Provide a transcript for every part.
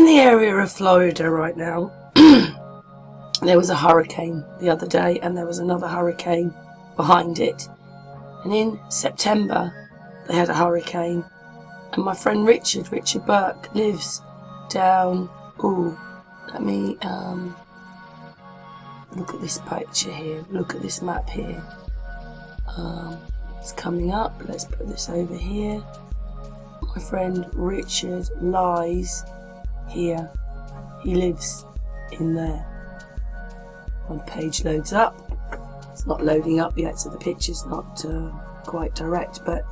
in the area of Florida right now. There was a hurricane the other day, and there was another hurricane behind it. And in September, they had a hurricane. And my friend Richard Burke, lives down... Ooh, let me look at this picture here. Look at this map here. It's coming up. Let's put this over here. My friend Richard lies here. He lives in there. When the page loads up, it's not loading up yet, so the picture's not quite direct, but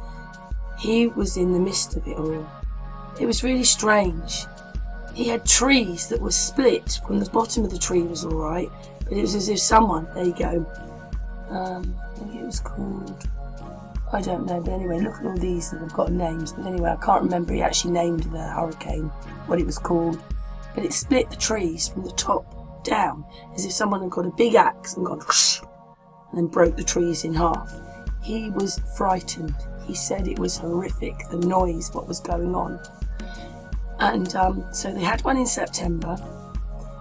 he was in the midst of it all. It was really strange. He had trees that were split. From the bottom of the tree was alright, but it was as if someone, there you go, I think it was called, I don't know, but anyway, look at all these that have got names. But anyway, I can't remember, he actually named the hurricane, what it was called, but it split the trees from the top down, as if someone had got a big axe and gone whoosh, and then broke the trees in half. He was frightened. He said it was horrific, the noise, what was going on. And so they had one in September,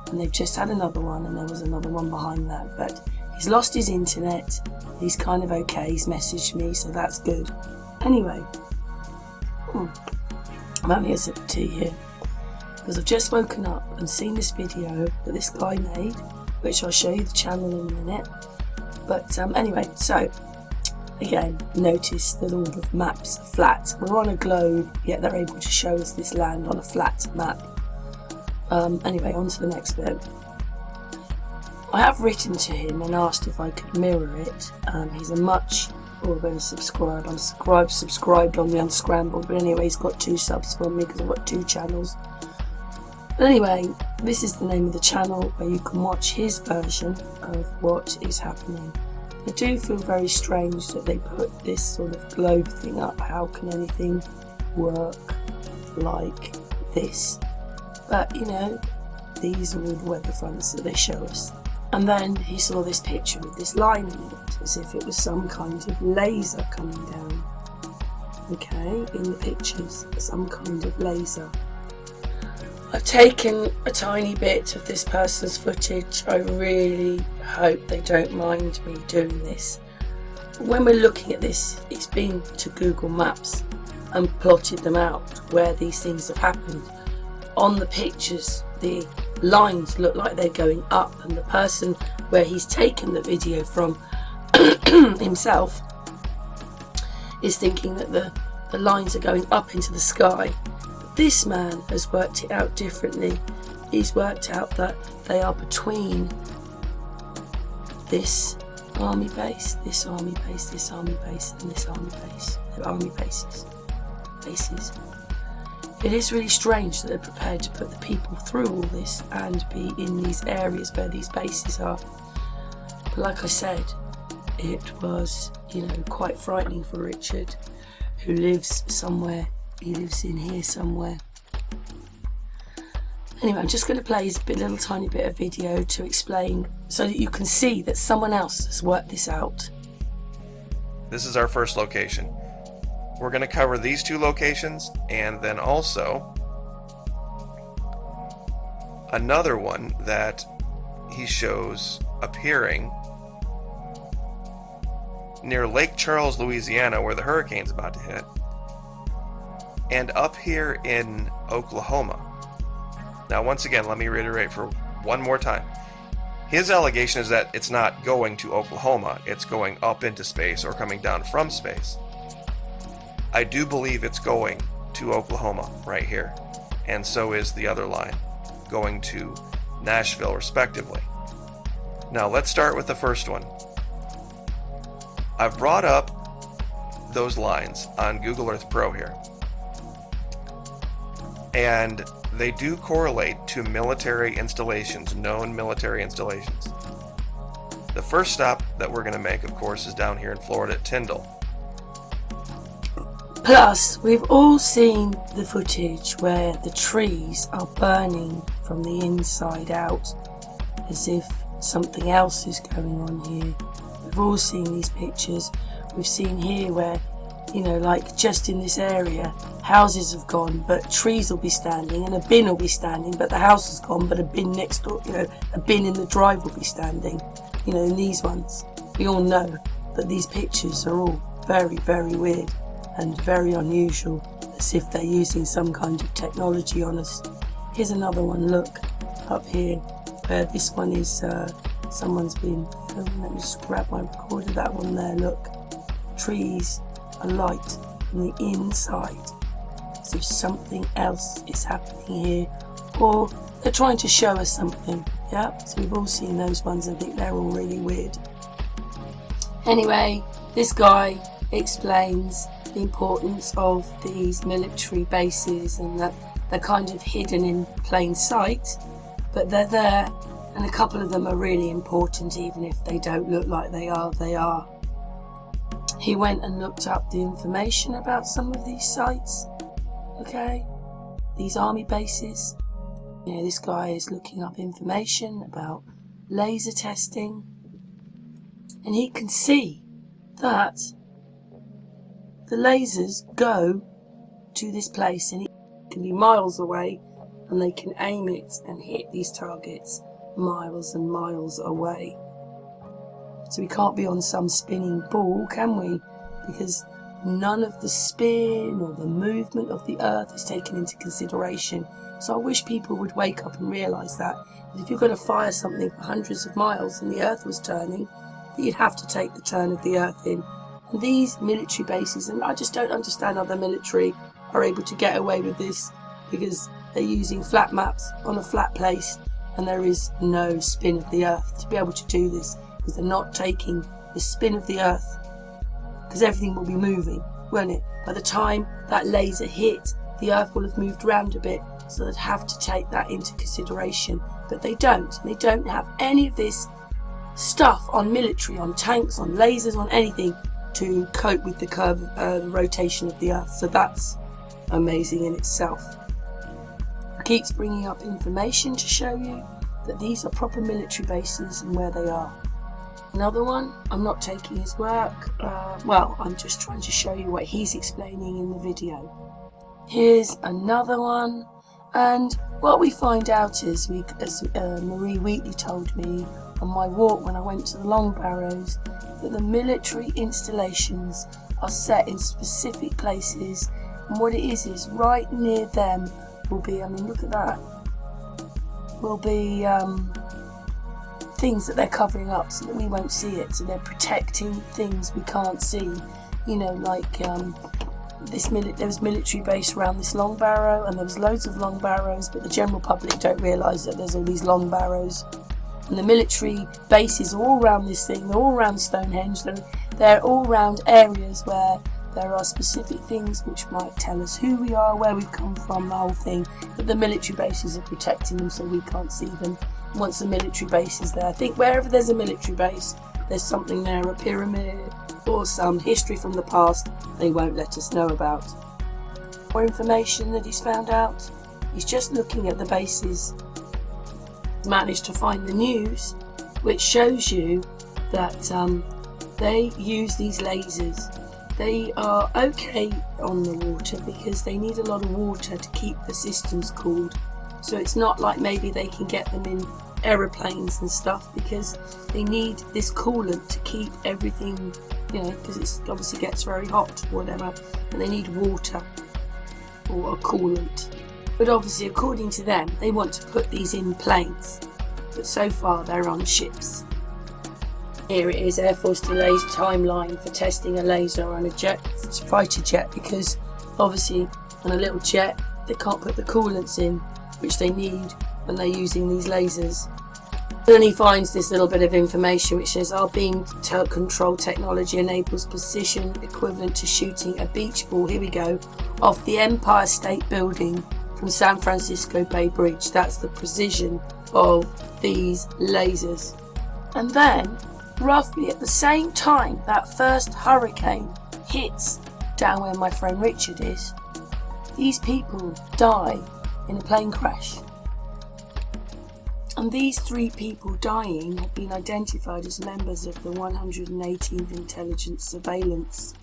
and they've just had another one, and there was another one behind that. But he's lost his internet. He's kind of okay. He's messaged me, so that's good. Anyway, I'm having a sip of tea here, because I've just woken up and seen this video that this guy made, which I'll show you the channel in a minute. But anyway, so again, notice that all the maps are flat. We're on a globe, yet they're able to show us this land on a flat map. Anyway, on to the next bit. I have written to him and asked if I could mirror it. He's a much... Oh, I'm going to subscribe. I'm subscribed on the Unscrambled, but anyway, he's got 2 subs from me because I've got 2 channels. But anyway, this is the name of the channel where you can watch his version of what is happening. I do feel very strange that they put this sort of globe thing up. How can anything work like this? But, you know, these are all the weather fronts that they show us. And then he saw this picture with this line in it, as if it was some kind of laser coming down. Okay, in the pictures, some kind of laser. I've taken a tiny bit of this person's footage. I really hope they don't mind me doing this. When we're looking at this, it's been to Google Maps and plotted them out where these things have happened. On the pictures, the lines look like they're going up, and the person where he's taken the video from himself is thinking that the lines are going up into the sky. This man has worked it out differently. He's worked out that they are between this army base, this army base, this army base, and this army base. They're army bases. It is really strange that they're prepared to put the people through all this and be in these areas where these bases are. But like I said, it was, you know, quite frightening for Richard, who lives somewhere. He lives in here somewhere. Anyway, I'm just going to play a little tiny bit of video to explain, so that you can see that someone else has worked this out. This is our first location. We're going to cover these 2 locations, and then also another one that he shows appearing near Lake Charles, Louisiana, where the hurricane's about to hit, and up here in Oklahoma. Now, once again, let me reiterate for one more time. His allegation is that it's not going to Oklahoma, it's going up into space or coming down from space. I do believe it's going to Oklahoma right here, and so is the other line, going to Nashville respectively. Now let's start with the first one. I've brought up those lines on Google Earth Pro here, and they do correlate to military installations, known military installations. The first stop that we're going to make, of course, is down here in Florida at Tyndall. Plus, we've all seen the footage where the trees are burning from the inside out, as if something else is going on here. We've all seen these pictures. We've seen here where you know, like just in this area, houses have gone, but trees will be standing, and a bin will be standing, but the house is gone, but a bin next door, you know, a bin in the drive will be standing. You know, in these ones, we all know that these pictures are all very, very weird and very unusual, as if they're using some kind of technology on us. Here's another one, look, up here, where this one is, someone's been filming. Let me just grab my recorder, that one there, look. Trees, a light from the inside, as if something else is happening here, or they're trying to show us something. Yeah, so we've all seen those ones. I think they're all really weird. Anyway, this guy explains the importance of these military bases and that they're kind of hidden in plain sight, but they're there, and a couple of them are really important, even if they don't look like they are, they are. He went and looked up the information about some of these sites, okay, these army bases. You know, this guy is looking up information about laser testing, and he can see that the lasers go to this place, and it can be miles away, and they can aim it and hit these targets miles and miles away. So we can't be on some spinning ball, can we? Because none of the spin or the movement of the earth is taken into consideration. So I wish people would wake up and realise that if you're going to fire something for hundreds of miles and the earth was turning, that you'd have to take the turn of the earth in. And these military bases, and I just don't understand how the military are able to get away with this, because they're using flat maps on a flat place and there is no spin of the earth to be able to do this, because they're not taking the spin of the earth, because everything will be moving, won't it? By the time that laser hit, the earth will have moved around a bit, so they'd have to take that into consideration. But they don't. They don't have any of this stuff on military, on tanks, on lasers, on anything to cope with the rotation of the earth. So that's amazing in itself. It keeps bringing up information to show you that these are proper military bases and where they are. Another one, I'm not taking his work, well, I'm just trying to show you what he's explaining in the video. Here's another one, and what we find out is, as Marie Wheatley told me on my walk when I went to the Long Barrows, that the military installations are set in specific places, and what it is right near them will be, I mean, look at that, will be things that they're covering up so that we won't see it. So they're protecting things we can't see. You know, like there was military base around this long barrow, and there was loads of long barrows, but the general public don't realise that there's all these long barrows. And the military bases are all around this thing. They're all around Stonehenge. They're all around areas where there are specific things which might tell us who we are, where we've come from, the whole thing. But the military bases are protecting them so we can't see them. Once the military base is there, I think wherever there's a military base, there's something there, a pyramid or some history from the past they won't let us know about. More information that he's found out, he's just looking at the bases. He's managed to find the news, which shows you that they use these lasers. They are okay on the water because they need a lot of water to keep the systems cooled. So it's not like maybe they can get them in aeroplanes and stuff, because they need this coolant to keep everything, you know, because it obviously gets very hot or whatever, and they need water or a coolant. But obviously, according to them, they want to put these in planes, but so far they're on ships. Here it is, Air Force delays timeline for testing a laser on a fighter jet, because obviously on a little jet they can't put the coolants in which they need when they're using these lasers. Then he finds this little bit of information which says our beam control technology enables precision equivalent to shooting a beach ball, here we go, off the Empire State Building from San Francisco Bay Bridge. That's the precision of these lasers. And then, roughly at the same time that first hurricane hits down where my friend Richard is, these people die in a plane crash. And these 3 people dying have been identified as members of the 118th Intelligence Surveillance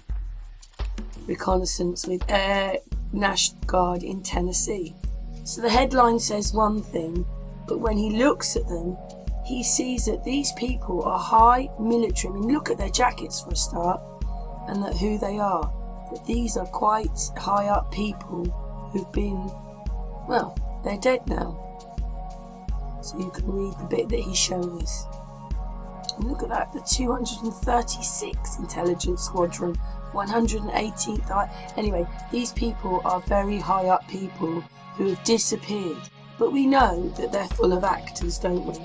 reconnaissance with Air National Guard in Tennessee. So the headline says one thing, but when he looks at them, he sees that these people are high military. I mean, look at their jackets for a start, and that who they are. That these are quite high up people who've been, well, they're dead now. So you can read the bit that he's showing us. And look at that, the 236 Intelligence Squadron, 118th. Anyway, these people are very high up people who have disappeared. But we know that they're full of actors, don't we?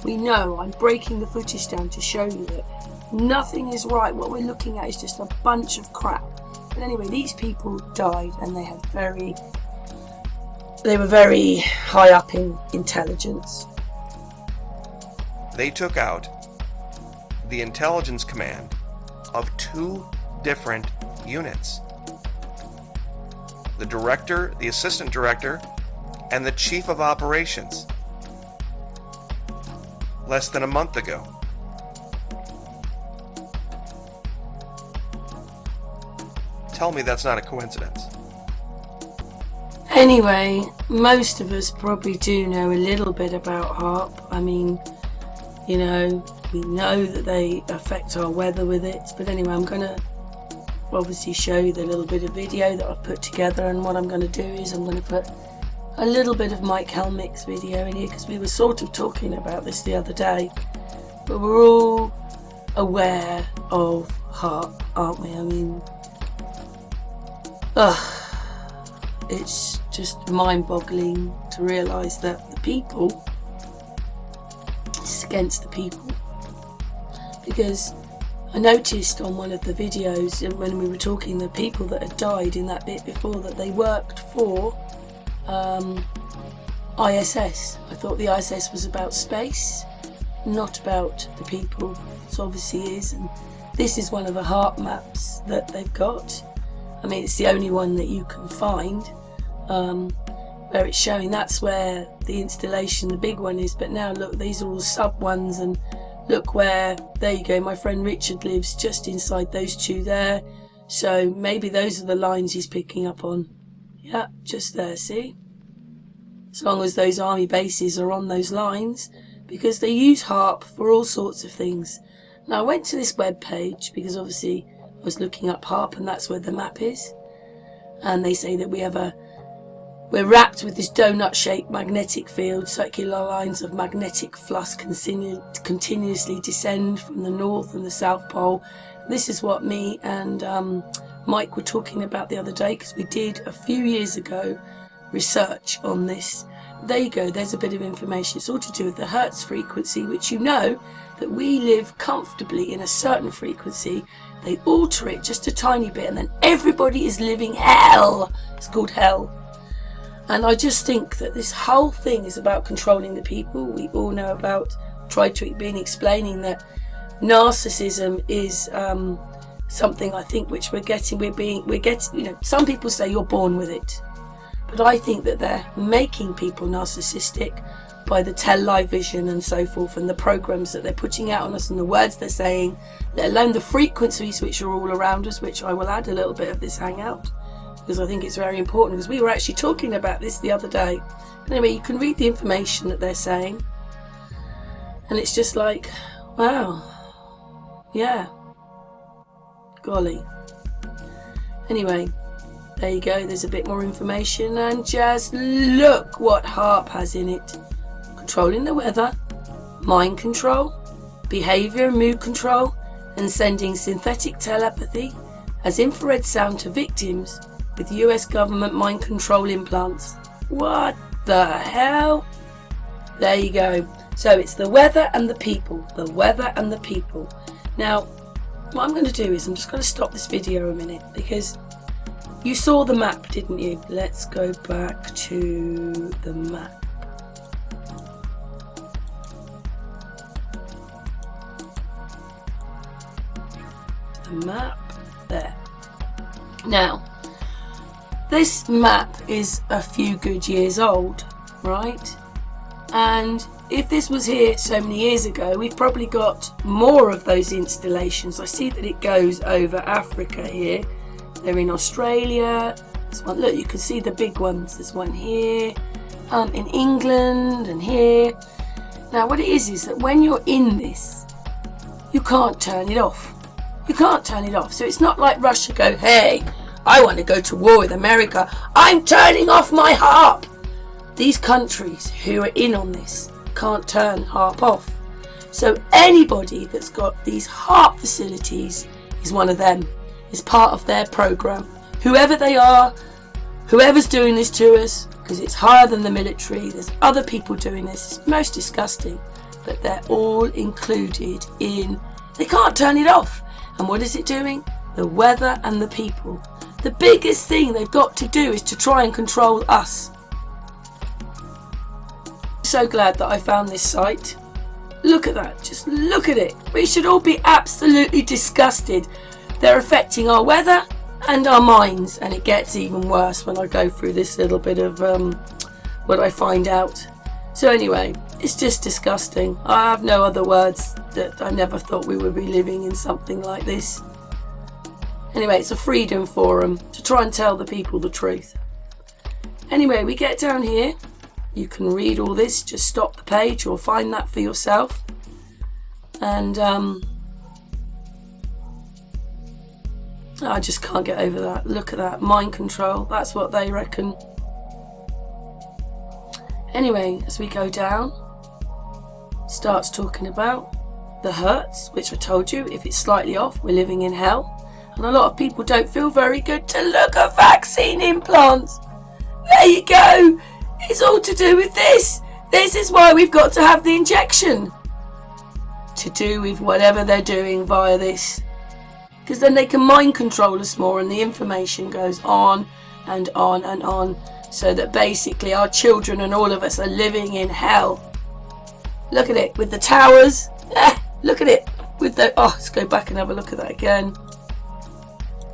We know, I'm breaking the footage down to show you that nothing is right. What we're looking at is just a bunch of crap. But anyway, these people died, and they were very high up in intelligence. They took out the intelligence command of 2 different units. The director, the assistant director, and the chief of operations. Less than a month ago. Tell me that's not a coincidence. Anyway, most of us probably do know a little bit about Haarp. I mean, you know, we know that they affect our weather with it. But anyway, I'm going to obviously show you the little bit of video that I've put together, and what I'm going to do is I'm going to put a little bit of Mike Helmick's video in here, because we were sort of talking about this the other day, but we're all aware of Haarp, aren't we? I mean, it's just mind-boggling to realise that the people, it's against the people. Because I noticed on one of the videos when we were talking, the people that had died in that bit before, that they worked for ISS. I thought the ISS was about space, not about the people. It obviously is, and this is one of the Haarp maps that they've got. I mean, it's the only one that you can find where it's showing that's where the installation, the big one, is. But now look, these are all sub ones, and look where, there you go, my friend Richard lives just inside those 2 there. So maybe those are the lines he's picking up on. Yeah, just there, see? As long as those army bases are on those lines, because they use Haarp for all sorts of things. Now, I went to this web page because obviously I was looking up Haarp, and that's where the map is. And they say that we're wrapped with this donut-shaped magnetic field. Circular lines of magnetic flux continuously descend from the north and the south pole. This is what me and Mike were talking about the other day, because we did a few years ago research on this. There you go, there's a bit of information. It's all to do with the Hertz frequency, which you know that we live comfortably in a certain frequency. They alter it just a tiny bit, and then everybody is living hell. It's called hell. And I just think that this whole thing is about controlling the people. We all know about, tried to been explaining that narcissism is something, I think, which we're getting, you know, some people say you're born with it. But I think that they're making people narcissistic by the television and so forth, and the programs that they're putting out on us, and the words they're saying, let alone the frequencies which are all around us, which I will add a little bit of this hangout, because I think it's very important, because we were actually talking about this the other day. But anyway, you can read the information that they're saying, and it's just like, wow, yeah, golly. Anyway, there you go, there's a bit more information, and just look what Haarp has in it. Controlling the weather, mind control, behaviour and mood control, and sending synthetic telepathy as infrared sound to victims with US government mind control implants. What the hell? There you go. So it's the weather and the people. The weather and the people. Now, what I'm going to do is I'm just going to stop this video a minute, because you saw the map, didn't you? Let's go back to the map. The map there. Now, this map is a few good years old, right? And if this was here so many years ago, we've probably got more of those installations. I see that it goes over Africa here, They're in Australia. There's one, look, you can see the big ones. There's one here, in England and here. Now what it is that when you're in this, you can't turn it off. You can't turn it off. So it's not like Russia go, hey, I want to go to war with America. I'm turning off my Haarp. These countries who are in on this can't turn Haarp off. So anybody that's got these Haarp facilities is one of them. Is part of their program. Whoever they are, whoever's doing this to us, because it's higher than the military, there's other people doing this, it's most disgusting, but they're all included in, they can't turn it off. And what is it doing? The weather and the people. The biggest thing they've got to do is to try and control us. So glad that I found this site. Look at that, just look at it. We should all be absolutely disgusted. They're affecting our weather and our minds, and it gets even worse when I go through this little bit of what I find out. So anyway, it's just disgusting. I have no other words. That I never thought we would be living in something like this. Anyway, it's a freedom forum to try and tell the people the truth. Anyway, we get down here. You can read all this, just stop the page or find that for yourself. And I just can't get over that. Look at that, mind control, that's what they reckon. Anyway, as we go down, starts talking about the hertz, which I told you, if it's slightly off, we're living in hell. And a lot of people don't feel very good to look at vaccine implants. There you go. It's all to do with this. This is why we've got to have the injection. To do with whatever they're doing via this. Because then they can mind control us more and the information goes on and on and on. So that basically our children and all of us are living in hell. Look at it with the towers. Look at it with the... Oh, let's go back and have a look at that again.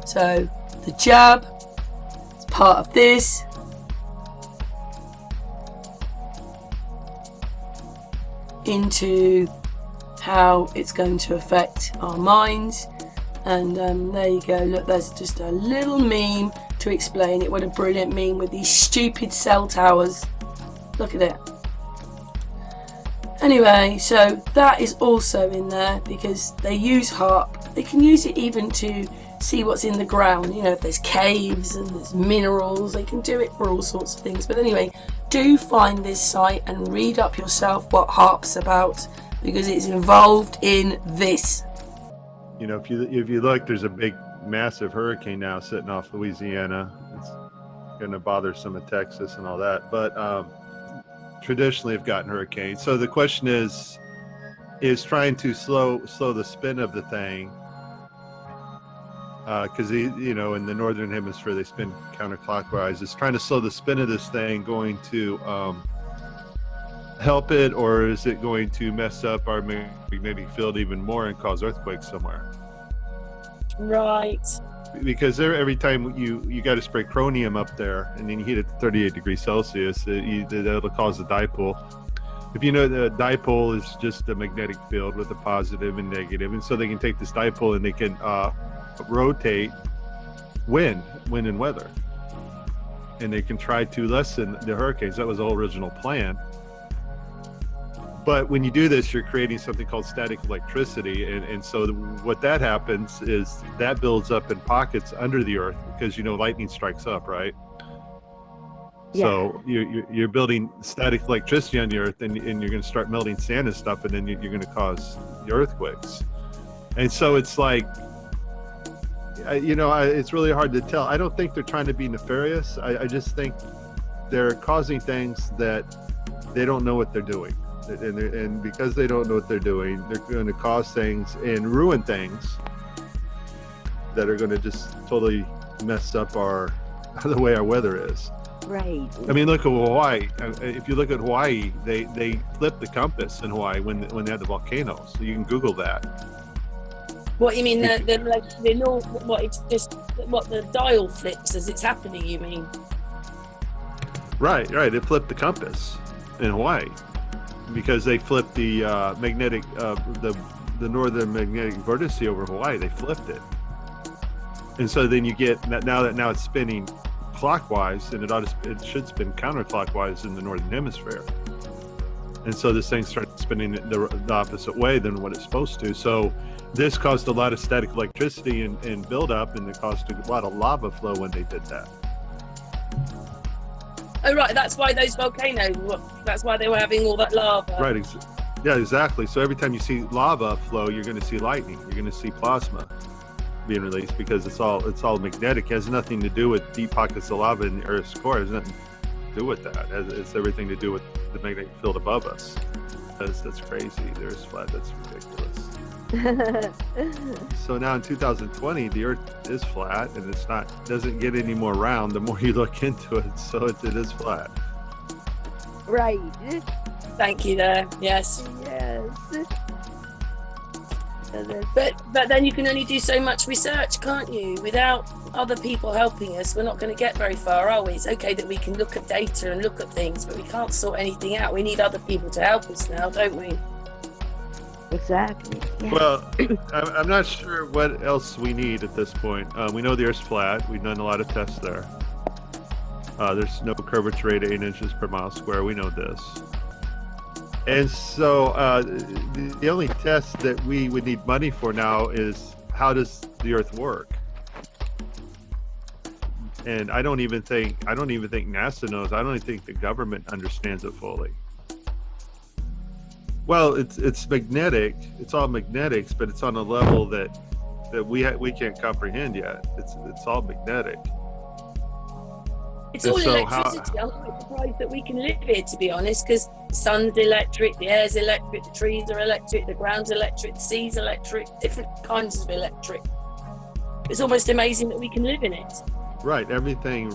So the jab is part of this. Into how it's going to affect our minds. And there you go, look, there's just a little meme to explain it. What a brilliant meme with these stupid cell towers. Look at it. Anyway, so that is also in there because they use Haarp. They can use it even to see what's in the ground. You know, if there's caves and there's minerals, they can do it for all sorts of things. But anyway, do find this site and read up yourself what Haarp's about because it's involved in this. You know, if you look, there's a big, massive hurricane now sitting off Louisiana. It's going to bother some of Texas and all that. But traditionally, have gotten hurricanes. So the question is trying to slow the spin of the thing. Because you know, in the northern hemisphere, they spin counterclockwise. It's trying to slow the spin of this thing, going to help it, or is it going to mess up our magnetic field even more and cause earthquakes somewhere? Right. Because every time you got to spray chromium up there, and then you heat it to 38 degrees Celsius, that'll cause a dipole. If you know, the dipole is just a magnetic field with a positive and negative, and so they can take this dipole and they can rotate wind and weather, and they can try to lessen the hurricanes. That was the whole original plan. But when you do this, you're creating something called static electricity. And so what that happens is that builds up in pockets under the earth because, you know, lightning strikes up, right? Yeah. So you're building static electricity on the earth, and you're going to start melting sand and stuff, and then you're going to cause the earthquakes. And so it's like, you know, it's really hard to tell. I don't think they're trying to be nefarious. I just think they're causing things that they don't know what they're doing. And because they don't know what they're doing, they're going to cause things and ruin things that are going to just totally mess up the way our weather is. Right. I mean, look at Hawaii. If you look at Hawaii, they flipped the compass in Hawaii when they had the volcanoes. So you can Google that. What you mean? The north? What? It's just what the dial flips as it's happening. You mean? Right. It flipped the compass in Hawaii because they flipped the magnetic, the northern magnetic vorticity over Hawaii. They flipped it. And so then you get now it's spinning clockwise, and it should spin counterclockwise in the northern hemisphere. And so this thing starts spinning the opposite way than what it's supposed to. So this caused a lot of static electricity and buildup, and it caused a lot of lava flow when they did that. Oh, right. That's why those volcanoes, that's why they were having all that lava. Right. Yeah, exactly. So every time you see lava flow, you're going to see lightning. You're going to see plasma being released, because it's all magnetic. It has nothing to do with deep pockets of lava in the Earth's core. It has nothing to do with that. It's everything to do with the magnetic field above us. That's crazy. There's flat. That's ridiculous. So now in 2020, the Earth is flat, and doesn't get any more round the more you look into it. So it is flat. Right. Thank you there. Yes. Yes. But then you can only do so much research, can't you? Without other people helping us, we're not going to get very far, are we? It's okay that we can look at data and look at things, but we can't sort anything out. We need other people to help us now, don't we? Exactly. Yeah. Well, I'm not sure what else we need at this point. We know the Earth's flat. We've done a lot of tests there. There's no curvature rate of 8 inches per mile square. We know this. And so the only test that we would need money for now is, how does the Earth work? And I don't even think NASA knows. I don't even think the government understands it fully. Well, it's magnetic. It's all magnetics, but it's on a level that we can't comprehend yet. It's all magnetic. It's all electricity. I'm quite surprised that we can live here, to be honest, because the sun's electric, the air's electric, the trees are electric, the ground's electric, the sea's electric, different kinds of electric. It's almost amazing that we can live in it. Right. Everything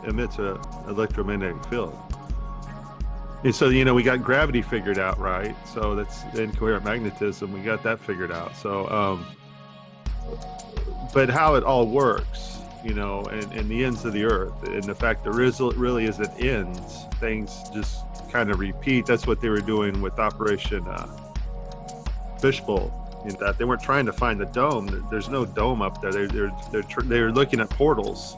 emits an electromagnetic field. And so, we got gravity figured out, right? So that's incoherent magnetism. We got that figured out. So, but how it all works, and the ends of the Earth, and the fact there really isn't ends, things just kind of repeat. That's what they were doing with Operation Fishbowl. That they weren't trying to find the dome. There's no dome up there. They're looking at portals,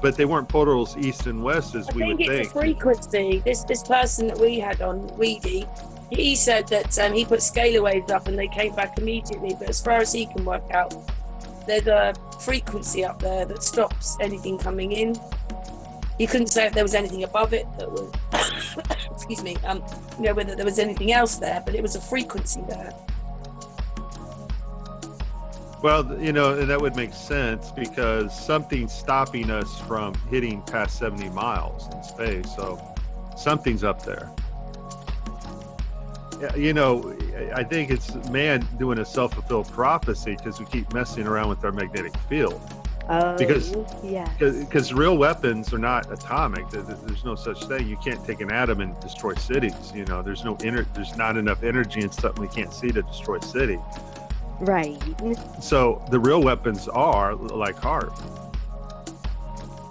but they weren't portals east and west as we would think. I think it's a frequency. This person that we had on Weedy, he said that he put scalar waves up and they came back immediately. But as far as he can work out, there's a frequency up there that stops anything coming in. You couldn't say if there was anything above it that was, excuse me, whether there was anything else there, but it was a frequency there. Well, and that would make sense, because something's stopping us from hitting past 70 miles in space. So something's up there. I think it's man doing a self-fulfilled prophecy, because we keep messing around with our magnetic field. Because real weapons are not atomic. There's no such thing. You can't take an atom and destroy cities. There's not enough energy in something we can't see to destroy a city. Right. So the real weapons are like Haarp.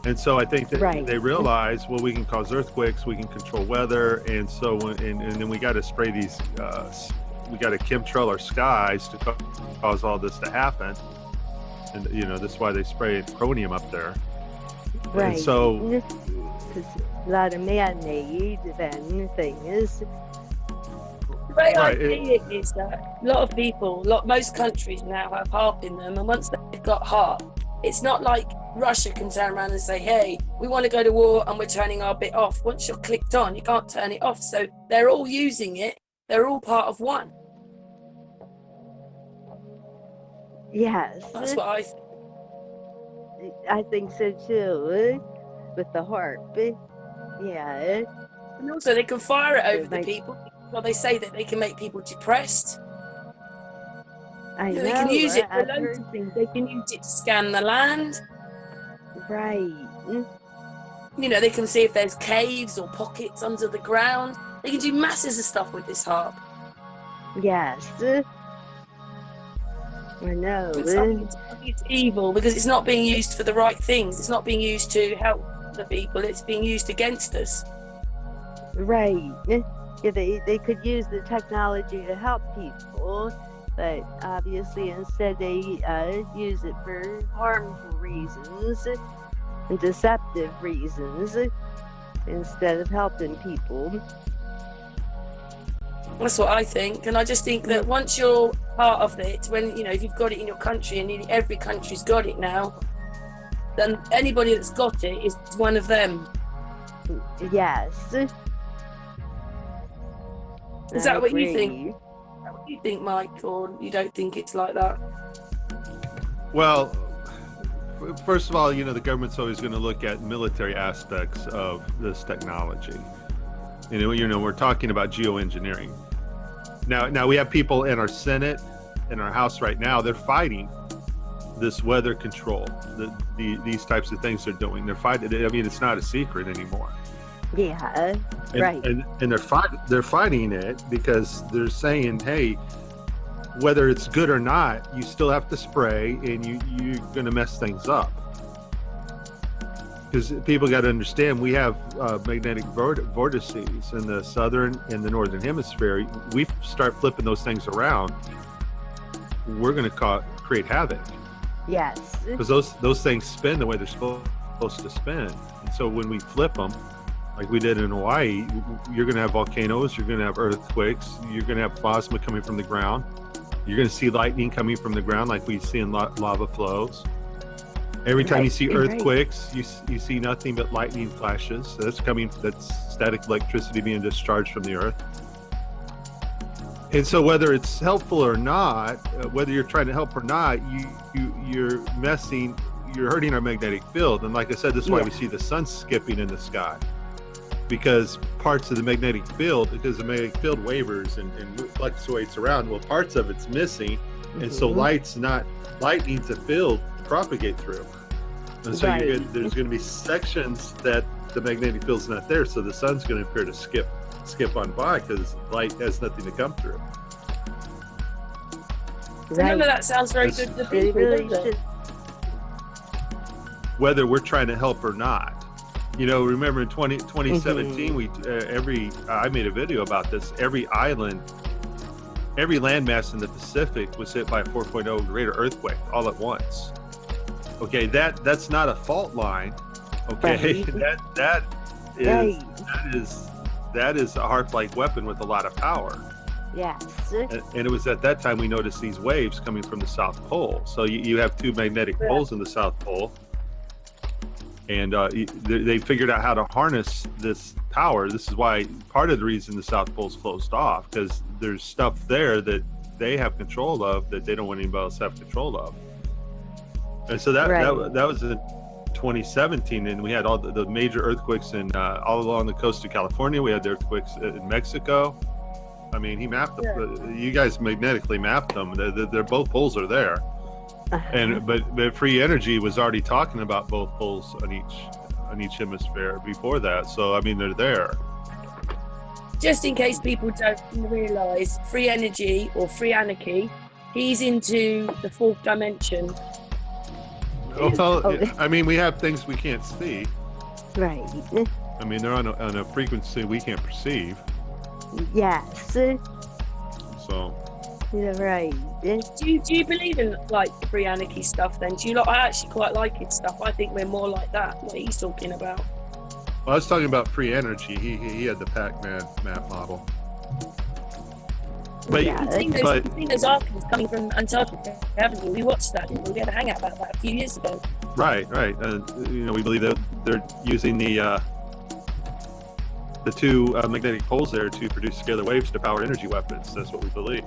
And so I think that they realize, well, we can cause earthquakes, we can control weather, and so and then we got to spray these, we got to chemtrail our skies to cause all this to happen. And that's why they spray chromium up there. Right. And so because a lot of man-made things. The way I see it is that a lot of people, most countries now have Haarp in them, and once they've got Haarp, it's not like Russia can turn around and say, hey, we want to go to war and we're turning our bit off. Once you're clicked on, you can't turn it off. So they're all using it. They're all part of one. Yes. That's what I think. I think so too, with the Haarp. Yeah. And also they can fire it over the people. Well, they say that they can make people depressed. I know. They can use it for loads of things. They can use it to scan the land. Right. They can see if there's caves or pockets under the ground. They can do masses of stuff with this Haarp. Yes. I know. It's evil because it's not being used for the right things. It's not being used to help the people. It's being used against us. Right. Yeah, they could use the technology to help people, But obviously, instead they use it for harmful reasons and deceptive reasons instead of helping people. That's what I think, and I just think that once you're part of it, when if you've got it in your country, and nearly every country's got it now, then anybody that's got it is one of them. Yes. Is that what you think? What do you think, Mike, or you don't think it's like that? Well, first of all, the government's always going to look at military aspects of this technology. We're talking about geoengineering. Now we have people in our Senate, in our House right now. They're fighting this weather control. These types of things they're doing. They're fighting. I mean, it's not a secret anymore. Yeah, right. And they're fighting it because they're saying, hey, whether it's good or not, you still have to spray, and you're going to mess things up. Because people got to understand, we have magnetic vortices in the southern and the northern hemisphere. We start flipping those things around, we're going to create havoc. Yes. Because those things spin the way they're supposed to spin. And so when we flip them, like we did in Hawaii, you're going to have volcanoes, you're going to have earthquakes, you're going to have plasma coming from the ground, you're going to see lightning coming from the ground like we see in lava flows. Every time you see earthquakes, you see nothing but lightning flashes. So that's static electricity being discharged from the earth. And so whether it's helpful or not, whether you're trying to help or not, you're hurting our magnetic field. And like I said, this is why we see the sun skipping in the sky. Because parts of the magnetic field, because the magnetic field wavers and fluctuates around, well, parts of it's missing. And so light needs a field to propagate through. And so there's going to be sections that the magnetic field's not there, so the sun's going to appear to skip on by because light has nothing to come through. None of that sounds very good to people, does it? Whether we're trying to help or not. Remember in 2017, I made a video about this. Every island, every landmass in the Pacific was hit by a 4.0 greater earthquake all at once. Okay, that's not a fault line. Okay, that is a Haarp-like weapon with a lot of power. Yes. And it was at that time we noticed these waves coming from the South Pole. So you have two magnetic poles in the South Pole, and they figured out how to harness this power. This is why part of the reason the South Pole's closed off, because there's stuff there that they have control of that they don't want anybody else to have control of. And so that was in 2017, and we had all the major earthquakes in all along the coast of California. We had the earthquakes in Mexico. I mean, he mapped them. You guys magnetically mapped them. They're both poles are there. But Free Energy was already talking about both poles on each hemisphere before that. So I mean, they're there. Just in case people don't realise, Free Energy or Free Anarchy, he's into the fourth dimension. Well, I mean, we have things we can't see. Right. I mean, they're on a frequency we can't perceive. Yes. So. Yeah, right. Do you believe in like Free Anarchy stuff then? I actually quite like his stuff. I think we're more like that, what he's talking about. Well, I was talking about Free Energy. He had the Pac-Man map model. But you've seen those articles coming from Antarctica, haven't you? We watched that, didn't we? We had a hangout about that a few years ago. Right. We believe that they're using the two magnetic poles there to produce scalar waves to power energy weapons. That's what we believe.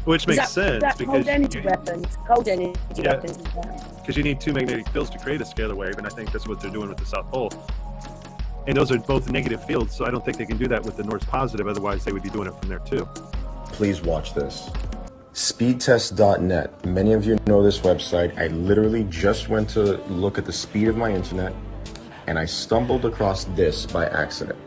Which makes sense because cold energy weapons. Because you need two magnetic fields to create a scalar wave, and I think that's what they're doing with the South Pole. And those are both negative fields, so I don't think they can do that with the North positive. Otherwise, they would be doing it from there too. Please watch this. Speedtest.net. Many of you know this website. I literally just went to look at the speed of my internet, and I stumbled across this by accident.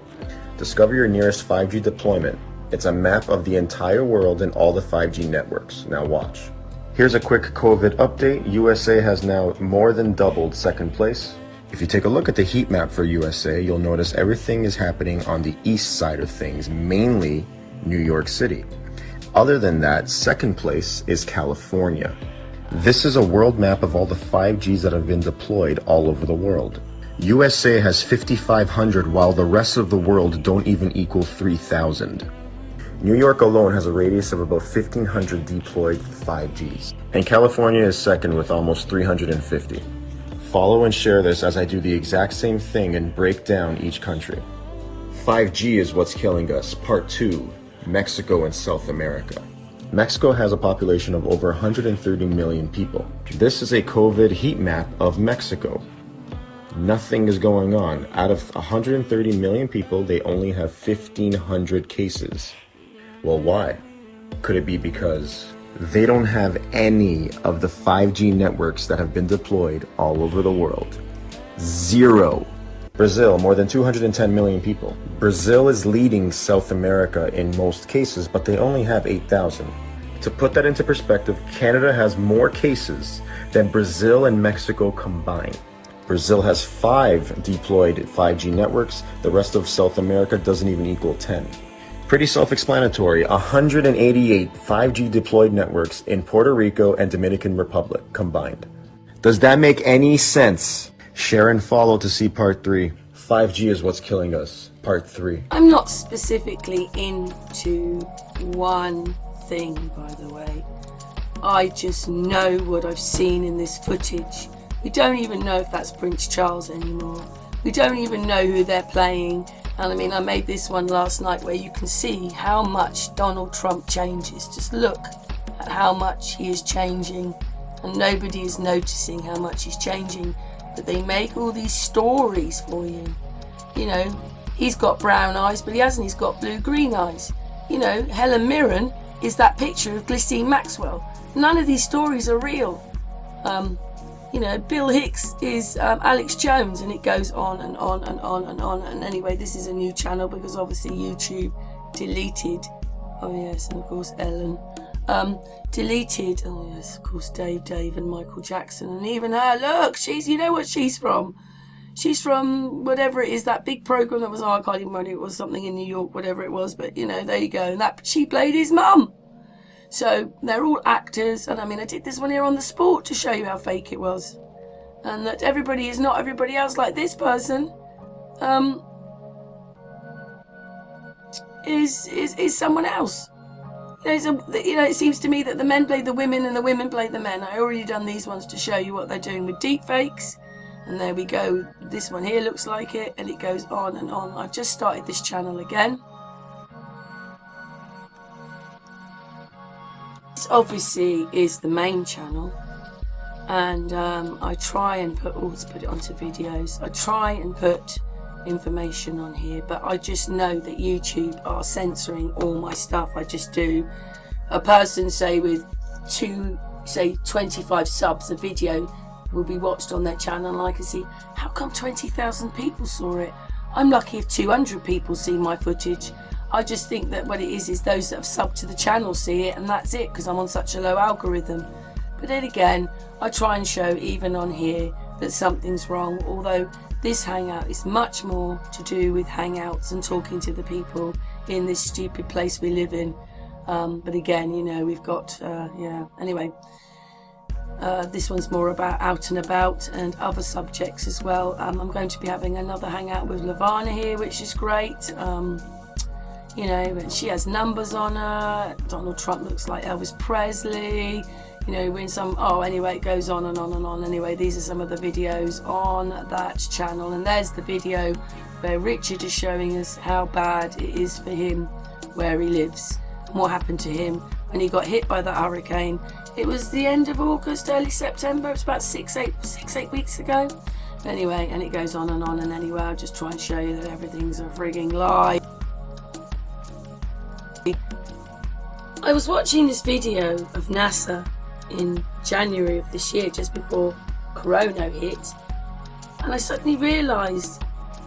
Discover your nearest 5G deployment. It's a map of the entire world and all the 5G networks. Now watch. Here's a quick COVID update. USA has now more than doubled second place. If you take a look at the heat map for USA, you'll notice everything is happening on the east side of things, mainly New York City. Other than that, second place is California. This is a world map of all the 5Gs that have been deployed all over the world. USA has 5,500 while the rest of the world don't even equal 3,000. New York alone has a radius of about 1,500 deployed 5Gs. And California is second with almost 350. Follow and share this as I do the exact same thing and break down each country. 5G is what's killing us. Part 2, Mexico and South America. Mexico has a population of over 130 million people. This is a COVID heat map of Mexico. Nothing is going on. Out of 130 million people, they only have 1,500 cases. Well, why? Could it be because they don't have any of the 5G networks that have been deployed all over the world? Zero. Brazil, more than 210 million people. Brazil is leading South America in most cases, but they only have 8,000. To put that into perspective, Canada has more cases than Brazil and Mexico combined. Brazil has 5 deployed 5G networks. The rest of South America doesn't even equal 10. Pretty self-explanatory. 188 5G deployed networks in Puerto Rico and Dominican Republic combined. Does that make any sense? Share and follow to see part 3. 5G is what's killing us. Part 3. I'm not specifically into one thing, by the way. I just know what I've seen in this footage. We don't even know if that's Prince Charles anymore. We don't even know who they're playing. And I mean, I made this one last night where you can see how much Donald Trump changes. Just look at how much he is changing. And nobody is noticing how much he's changing. But they make all these stories for you. You know, he's got brown eyes, but he hasn't. He's got blue-green eyes. You know, Helen Mirren is that picture of Ghislaine Maxwell. None of these stories are real. You know, Bill Hicks is Alex Jones, and it goes on and on and on and on. And anyway, this is a new channel because obviously YouTube deleted. Oh yes, and of course Ellen. Deleted. Oh yes, of course Dave and Michael Jackson, and even her. Look, she's. You know what she's from? She's from whatever it is, that big program that was. Oh, I can't even remember. It was something in New York, whatever it was. But you know, there you go. And that she played his mum. So they're all actors, and I mean, I did this one here on The Sport to show you how fake it was, and that everybody is not everybody else. Like this person, is someone else. You know, it seems to me that the men play the women and the women play the men. I already done these ones to show you what they're doing with deep fakes, and there we go. This one here looks like it, and it goes on and on. I've just started this channel again. This obviously is the main channel, and I try and put it onto videos. I try and put information on here, but I just know that YouTube are censoring all my stuff. I just do. A person say with 25 subs, a video will be watched on their channel, and I can see how come 20,000 people saw it. I'm lucky if 200 people see my footage. I just think that what it is those that have subbed to the channel see it, and that's it, because I'm on such a low algorithm. But then again, I try and show even on here that something's wrong, although this hangout is much more to do with hangouts and talking to the people in this stupid place we live in. But again, you know, we've got anyway, this one's more about out and about and other subjects as well. I'm going to be having another hangout with Lavana here, which is great. You know, and she has numbers on her. Donald Trump looks like Elvis Presley. You know, when anyway, it goes on and on and on. Anyway, these are some of the videos on that channel. And there's the video where Richard is showing us how bad it is for him where he lives. And what happened to him when he got hit by that hurricane. It was the end of August, early September. It's about 6-8 weeks ago. Anyway, and it goes on and on. And anyway, I'll just try and show you that everything's a frigging lie. I was watching this video of NASA in January of this year, just before Corona hit, and I suddenly realised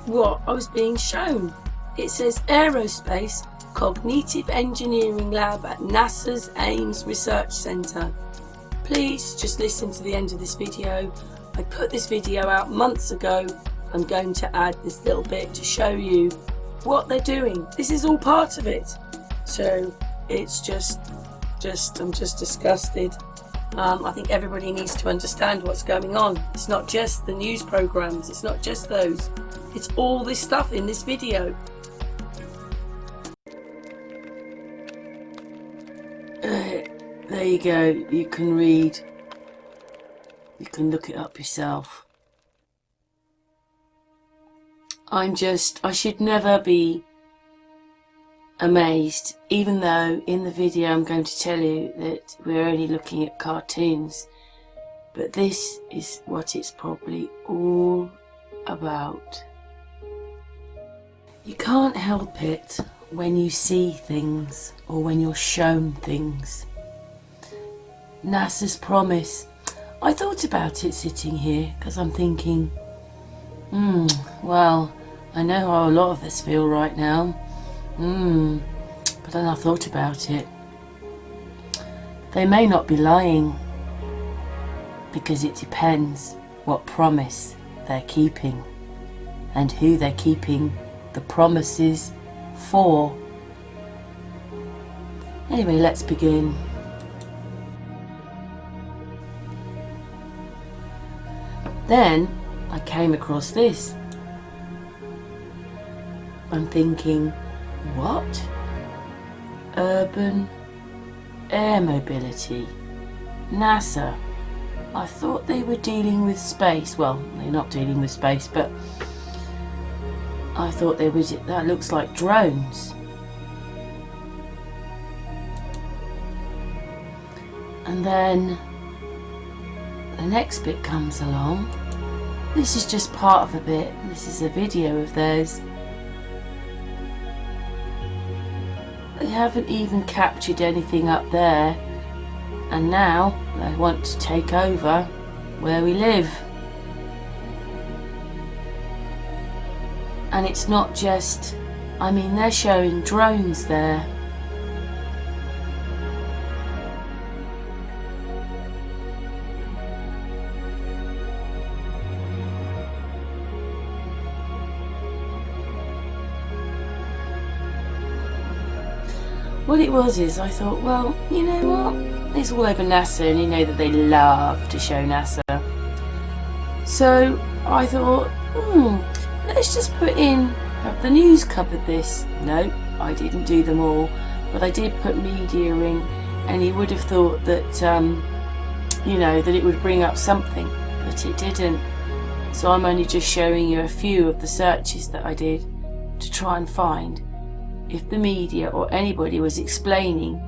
what I was being shown. It says Aerospace Cognitive Engineering Lab at NASA's Ames Research Centre. Please just listen to the end of this video. I put this video out months ago. I'm going to add this little bit to show you what they're doing. This is all part of it. So it's just I'm just disgusted. I think everybody needs to understand what's going on. It's not just the news programs, it's not just those, it's all this stuff in this video. There you go, you can read, you can look it up yourself. I should never be amazed, even though in the video I'm going to tell you that we're only looking at cartoons, but this is what it's probably all about. You can't help it when you see things or when you're shown things. NASA's promise. I thought about it sitting here because I'm thinking, well, I know how a lot of us feel right now. But then I thought about it. They may not be lying, because it depends what promise they're keeping and who they're keeping the promises for. Anyway, let's begin. Then I came across this. I'm thinking, what? Urban air mobility. NASA. I thought they were dealing with space. Well, they're not dealing with space, but I thought they were. That looks like drones. And then the next bit comes along. This is just part of a bit. This is a video of theirs. They haven't even captured anything up there, and now they want to take over where we live. And it's not just, I mean, they're showing drones there. What it was is, I thought, well, you know what? It's all over NASA, and you know that they love to show NASA. So I thought, let's just put in, have the news covered this? No, I didn't do them all, but I did put media in, and you would have thought that, you know, that it would bring up something, but it didn't. So I'm only just showing you a few of the searches that I did to try and find if the media or anybody was explaining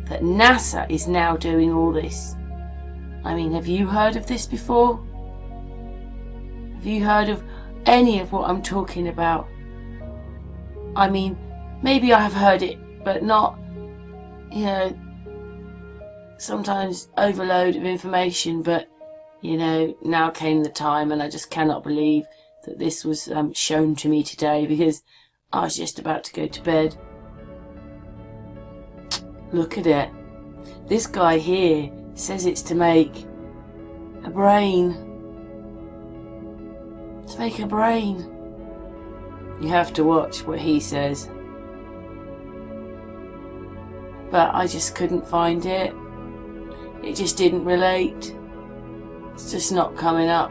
that NASA is now doing all this. I mean, have you heard of this before? Have you heard of any of what I'm talking about? I mean, maybe I have heard it, but not, you know, sometimes overload of information, but, you know, now came the time, and I just cannot believe that this was shown to me today, because I was just about to go to bed. Look at it. This guy here says it's to make a brain. To make a brain. You have to watch what he says. But I just couldn't find it. It just didn't relate. It's just not coming up.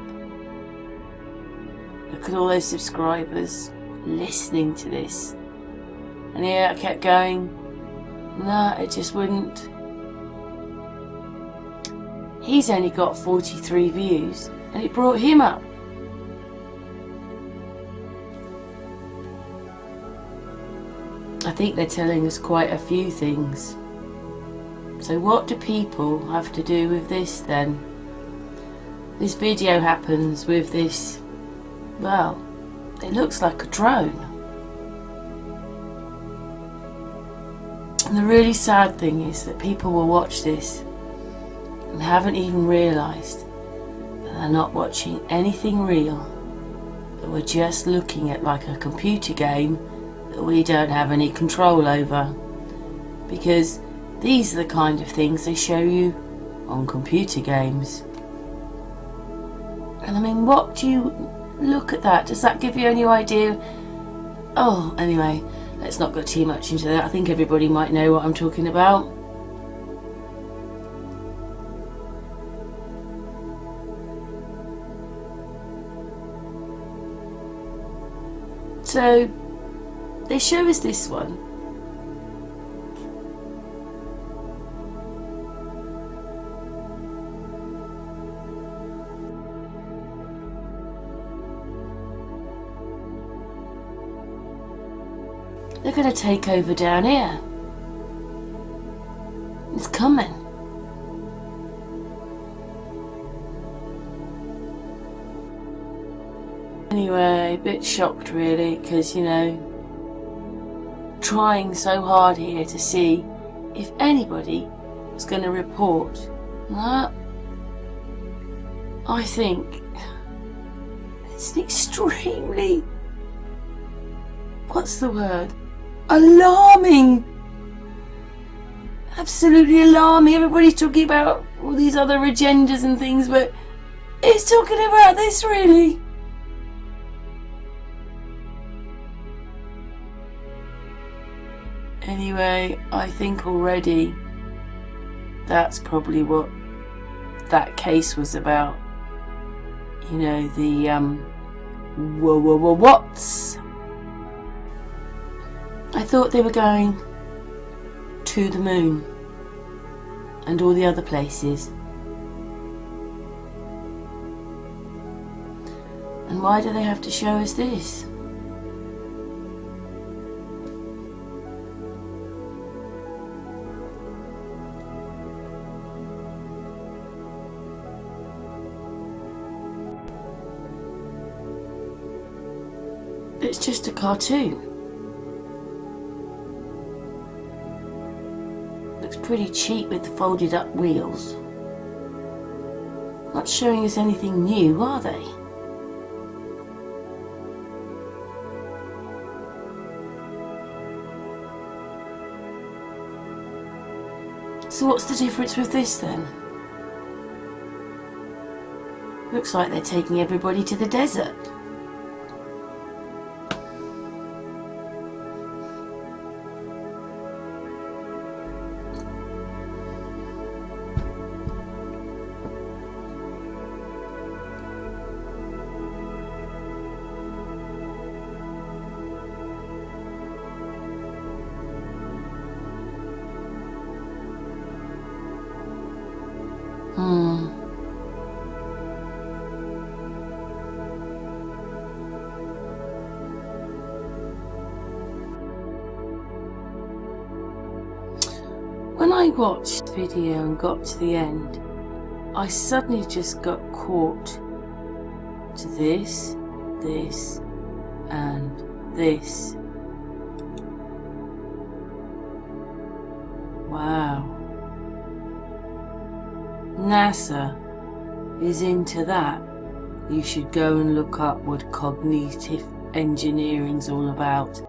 Look at all those subscribers listening to this. And yeah, I kept going. No, it just wouldn't. He's only got 43 views, and it brought him up. I think they're telling us quite a few things. So what do people have to do with this then? This video happens with this, well, it looks like a drone. And the really sad thing is that people will watch this and haven't even realised that they're not watching anything real, that we're just looking at like a computer game that we don't have any control over, because these are the kind of things they show you on computer games. And I mean, what do you look at that? Does that give you any idea? Oh, anyway, let's not go too much into that. I think everybody might know what I'm talking about. So they show us this one. They're going to take over down here. It's coming. Anyway, a bit shocked really, because, you know, trying so hard here to see if anybody was going to report. That, I think, it's an extremely, what's the word? Alarming. Absolutely alarming. Everybody's talking about all these other agendas and things, but it's talking about this really. Anyway, I think already that's probably what that case was about. You know, the what's. I thought they were going to the moon and all the other places. And why do they have to show us this? It's just a cartoon. Looks pretty cheap with the folded up wheels. Not showing us anything new, are they? So what's the difference with this then? Looks like they're taking everybody to the desert. When I watched the video and got to the end, I suddenly just got caught to this, this, and this. Wow. NASA is into that. You should go and look up what cognitive engineering's all about.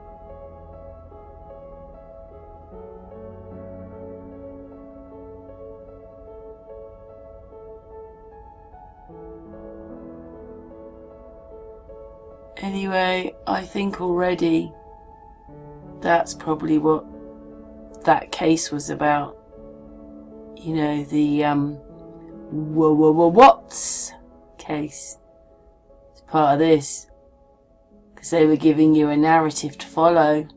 Anyway, I think already that's probably what that case was about. You know, the what's case. It's part of this. Because they were giving you a narrative to follow.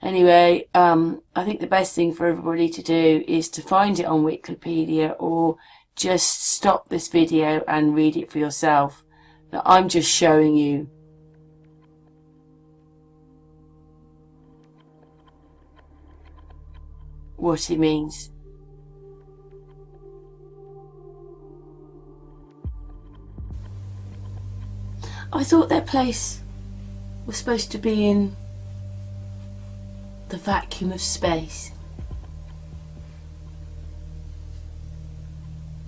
Anyway, I think the best thing for everybody to do is to find it on Wikipedia, or just stop this video and read it for yourself. Now, I'm just showing you what it means. I thought their place was supposed to be in the vacuum of space.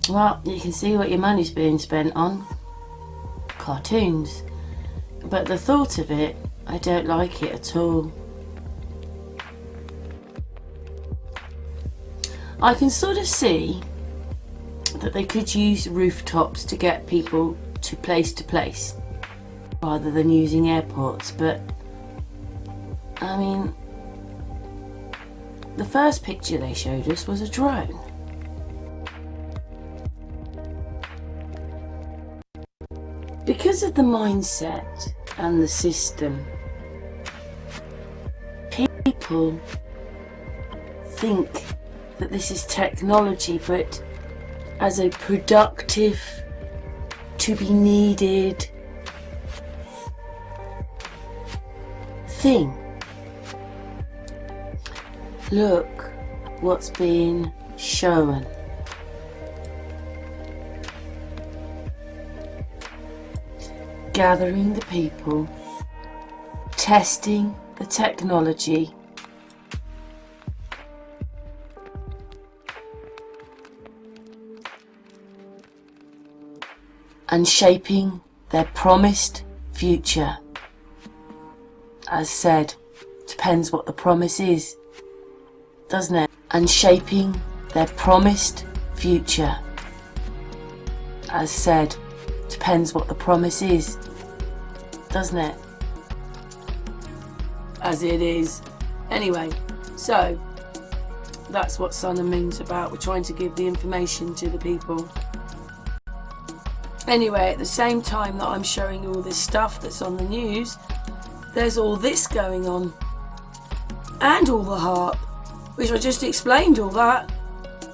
Well, you can see what your money's being spent on. Cartoons. But the thought of it, I don't like it at all. I can sort of see that they could use rooftops to get people to place. rather than using airports, but I mean, the first picture they showed us was a drone. Because of the mindset and the system, people think that this is technology, but as a productive, to be needed thing. Look what's being shown. Gathering the people, testing the technology, and shaping their promised future. As said, depends what the promise is, doesn't it? And shaping their promised future. As said, depends what the promise is, doesn't it? As it is. Anyway, so that's what Sun and Moon's about. We're trying to give the information to the people. Anyway, at the same time that I'm showing you all this stuff that's on the news, there's all this going on. And all the Haarp, which I just explained all that.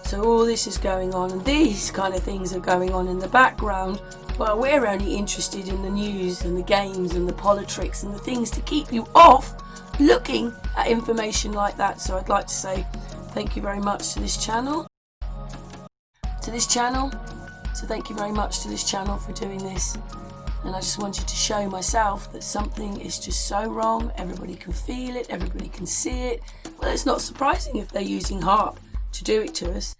So all this is going on, and these kind of things are going on in the background. Well, we're only interested in the news and the games and the politics and the things to keep you off looking at information like that. So I'd like to say thank you very much to this channel. So thank you very much to this channel for doing this. And I just wanted to show myself that something is just so wrong. Everybody can feel it, everybody can see it. Well, it's not surprising if they're using Haarp to do it to us.